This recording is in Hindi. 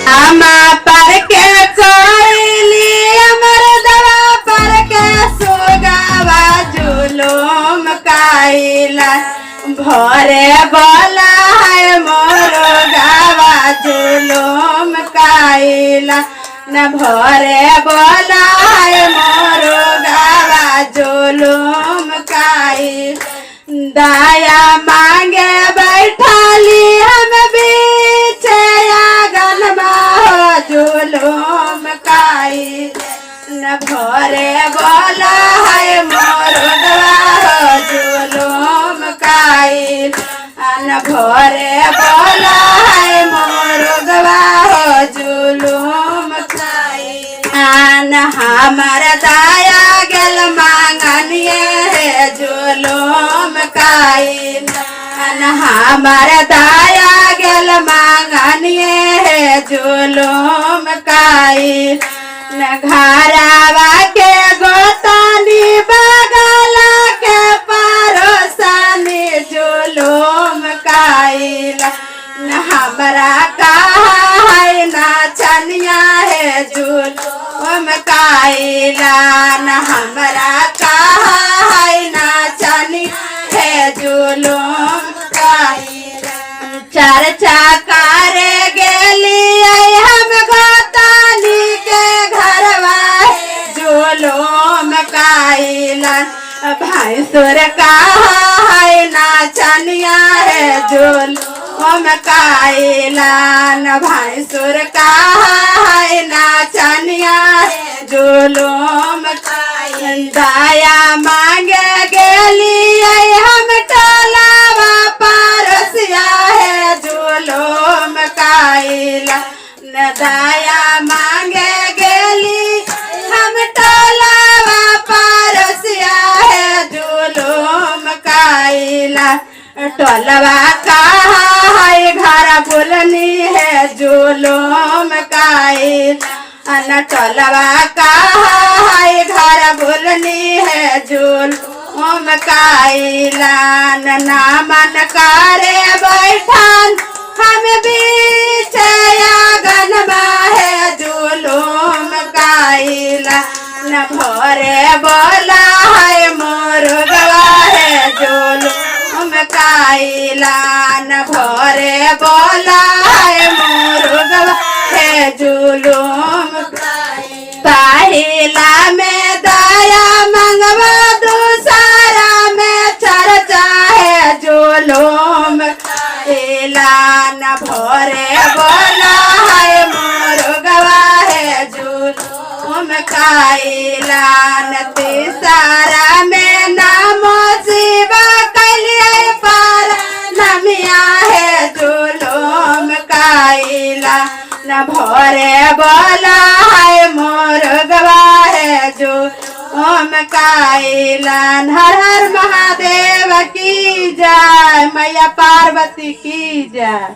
आमा पर के कोयली अमर दवा पर के सुगावा जुलूम काइला भोरे बोला है मोरो गावा जुलूम काइला न भोरे बोला है मोरो गावा जुलूम काइला दाया मांगे बैठाली हम बीचे आंगन में जुलूम काई न भोरे बोला है मोरगवा जुलूम काई न भोरे बोला है मोरगवा जुलूम काई न हमार दाया गेल मांगनिए है जुलूम काई न हमार दाया गेल मांगनिए है जुलूम काई न घरावा के गोतानी बगला के परोसानी जुलूम काइला न हमरा कहा है नाचनिया है जुलूम काइला न हमरा कहा है नाचनिया है जुलूम काइला चर्चा करे गेली हम गोतानी के घरवा जुलूम काइला भैंसुर कहा है नाचनिया है जुलूम काइला न भैंसुर कहा है नाचनिया है जुलूम दाया मांगे गेली हम टोलावा पारसिया है जुलूम काइला न दाया मांगे गेली हम टोलावा पारसिया है जुलूम काइला टोलवा कहा है घर बोलनी है जुलूम काइला न टोलवा कहा है घर बोलनी है जुलूम काइला न मन करे बैठान हम बीच आंगन में है जुलूम काइला न भोरे बोला है मोरगवा है जुलूम काइला न भोरे बोला है मोरगवा है जुलूम पहिला में दया मंगवा दूसरा में चर्चा है जुलूम काइला न भोरे बोला है मोरगवा है जुलूम काइला न तीसरा में नामो शिवा कलिए पार नमिया है जुलूम काइला न भोरे बोला है मोरगवा है जुलूम काइला हर हर महादेव की जय मैया पार्वती की जय।